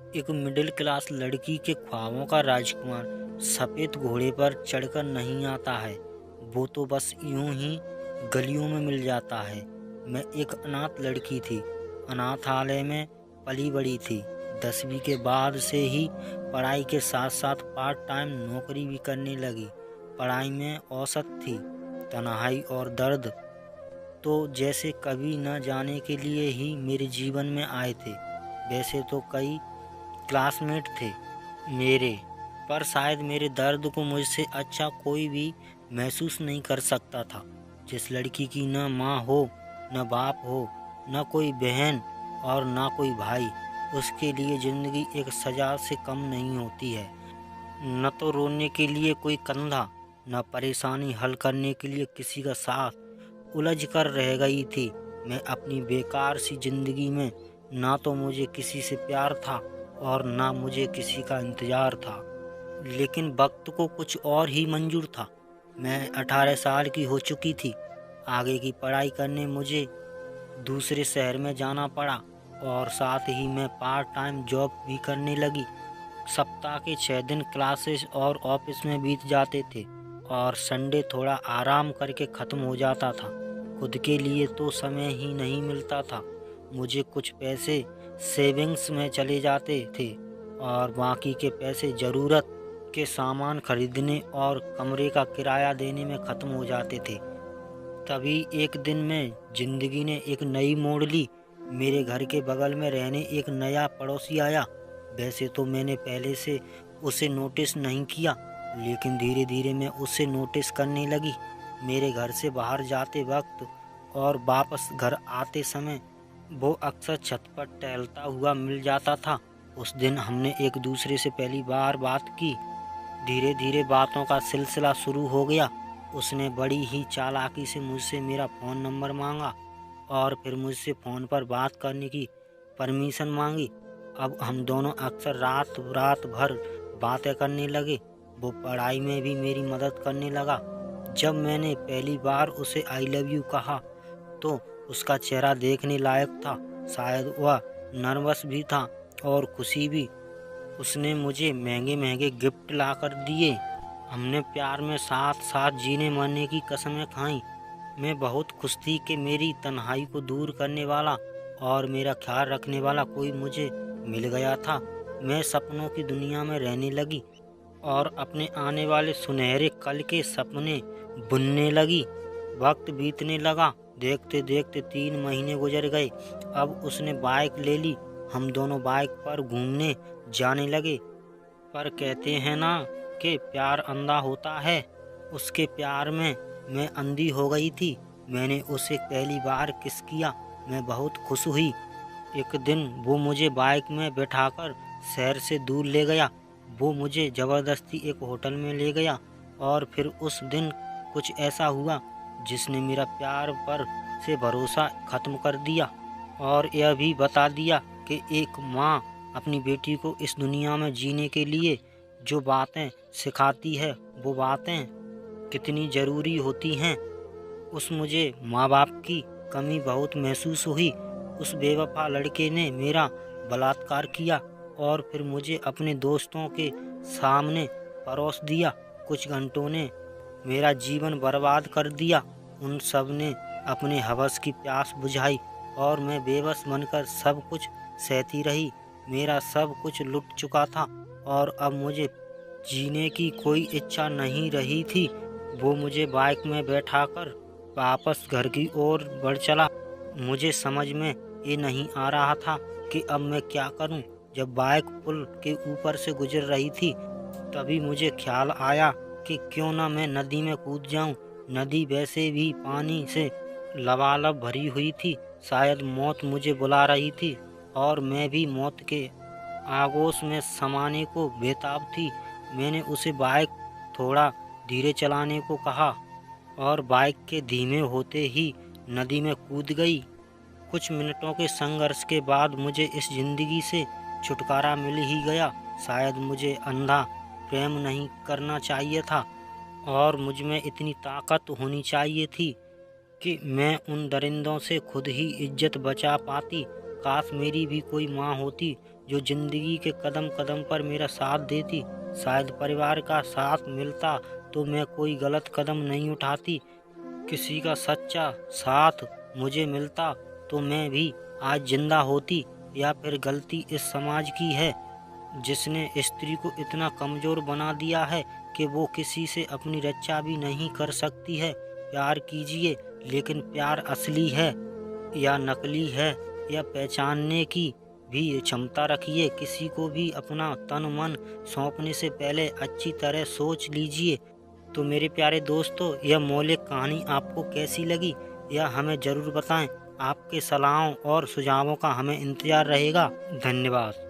एक middle class लड़की के ख्वाबों का राजकुमार सफ़ेद घोड़े पर चढ़कर नहीं आता है। वो तो बस यूं ही गलियों में मिल जाता है। मैं एक अनाथ लड़की थी, अनाथालय में पली बड़ी थी। 10वीं के बाद से ही पढ़ाई के साथ साथ पार्ट टाइम नौकरी भी करने लगी। पढ़ाई में औसत थी, तन्हाई और दर्द तो जैसे कभी न जाने के लिए ही मेरे जीवन में आए थे। वैसे तो कई क्लासमेट थे मेरे, पर शायद मेरे दर्द को मुझसे अच्छा कोई भी महसूस नहीं कर सकता था। जिस लड़की की न माँ हो, न बाप हो, न कोई बहन और न कोई भाई, उसके लिए ज़िंदगी एक सज़ा से कम नहीं होती है। न तो रोने के लिए कोई कंधा, न परेशानी हल करने के लिए किसी का साथ। उलझ कर रह गई थी मैं अपनी बेकार सी जिंदगी में। ना तो मुझे किसी से प्यार था और ना मुझे किसी का इंतजार था, लेकिन वक्त को कुछ और ही मंजूर था। मैं 18 साल की हो चुकी थी। आगे की पढ़ाई करने मुझे दूसरे शहर में जाना पड़ा और साथ ही मैं पार्ट टाइम जॉब भी करने लगी। सप्ताह के 6 दिन क्लासेस और ऑफिस में बीत जाते थे और संडे थोड़ा आराम करके ख़त्म हो जाता था। खुद के लिए तो समय ही नहीं मिलता था। मुझे कुछ पैसे सेविंग्स में चले जाते थे और बाकी के पैसे ज़रूरत के सामान खरीदने और कमरे का किराया देने में ख़त्म हो जाते थे। तभी एक दिन में ज़िंदगी ने एक नई मोड़ ली। मेरे घर के बगल में रहने एक नया पड़ोसी आया। वैसे तो मैंने पहले से उसे नोटिस नहीं किया, लेकिन धीरे धीरे मैं उसे नोटिस करने लगी। मेरे घर से बाहर जाते वक्त और वापस घर आते समय वो अक्सर छत पर टहलता हुआ मिल जाता था। उस दिन हमने एक दूसरे से पहली बार बात की। धीरे धीरे बातों का सिलसिला शुरू हो गया। उसने बड़ी ही चालाकी से मुझसे मेरा फ़ोन नंबर मांगा और फिर मुझसे फ़ोन पर बात करने की परमिशन मांगी। अब हम दोनों अक्सर रात रात भर बातें करने लगे। वो पढ़ाई में भी मेरी मदद करने लगा। जब मैंने पहली बार उसे आई लव यू कहा तो उसका चेहरा देखने लायक था। शायद वह नर्वस भी था और खुशी भी। उसने मुझे महंगे महंगे गिफ्ट ला कर दिए। हमने प्यार में साथ साथ जीने मरने की कसमें खाई। मैं बहुत खुश थी कि मेरी तन्हाई को दूर करने वाला और मेरा ख्याल रखने वाला कोई मुझे मिल गया था। मैं सपनों की दुनिया में रहने लगी और अपने आने वाले सुनहरे कल के सपने बुनने लगी। वक्त बीतने लगा। देखते देखते 3 महीने गुजर गए। अब उसने बाइक ले ली। हम दोनों बाइक पर घूमने जाने लगे। पर कहते हैं ना कि प्यार अंधा होता है। उसके प्यार में मैं अंधी हो गई थी। मैंने उसे पहली बार किस किया। मैं बहुत खुश हुई। एक दिन वो मुझे बाइक में बैठाकर शहर से दूर ले गया। वो मुझे ज़बरदस्ती एक होटल में ले गया और फिर उस दिन कुछ ऐसा हुआ जिसने मेरा प्यार पर से भरोसा ख़त्म कर दिया और यह भी बता दिया कि एक माँ अपनी बेटी को इस दुनिया में जीने के लिए जो बातें सिखाती है वो बातें कितनी ज़रूरी होती हैं। उस मुझे माँ बाप की कमी बहुत महसूस हुई। उस बेवफा लड़के ने मेरा बलात्कार किया और फिर मुझे अपने दोस्तों के सामने परोस दिया। कुछ घंटों ने मेरा जीवन बर्बाद कर दिया। उन सब ने अपने हवस की प्यास बुझाई और मैं बेबस बनकर सब कुछ सहती रही। मेरा सब कुछ लुट चुका था और अब मुझे जीने की कोई इच्छा नहीं रही थी। वो मुझे बाइक में बैठाकर वापस घर की ओर बढ़ चला। मुझे समझ में ये नहीं आ रहा था कि अब मैं क्या करूं। जब बाइक पुल के ऊपर से गुजर रही थी तभी मुझे ख्याल आया कि क्यों ना मैं नदी में कूद जाऊं। नदी वैसे भी पानी से लबालब भरी हुई थी। शायद मौत मुझे बुला रही थी और मैं भी मौत के आगोश में समाने को बेताब थी। मैंने उसे बाइक थोड़ा धीरे चलाने को कहा और बाइक के धीमे होते ही नदी में कूद गई। कुछ मिनटों के संघर्ष के बाद मुझे इस जिंदगी से छुटकारा मिल ही गया। शायद मुझे अंधा प्रेम नहीं करना चाहिए था और मुझ में इतनी ताकत होनी चाहिए थी कि मैं उन दरिंदों से खुद ही इज्जत बचा पाती। काश मेरी भी कोई माँ होती जो जिंदगी के कदम कदम पर मेरा साथ देती। शायद परिवार का साथ मिलता तो मैं कोई गलत कदम नहीं उठाती। किसी का सच्चा साथ मुझे मिलता तो मैं भी आज जिंदा होती। या फिर गलती इस समाज की है जिसने स्त्री को इतना कमजोर बना दिया है कि वो किसी से अपनी रक्षा भी नहीं कर सकती है। प्यार कीजिए, लेकिन प्यार असली है या नकली है या पहचानने की भी क्षमता रखिए। किसी को भी अपना तन मन सौंपने से पहले अच्छी तरह सोच लीजिए। तो मेरे प्यारे दोस्तों, यह मौलिक कहानी आपको कैसी लगी यह हमें ज़रूर बताएं। आपके सलाहों और सुझावों का हमें इंतज़ार रहेगा। धन्यवाद।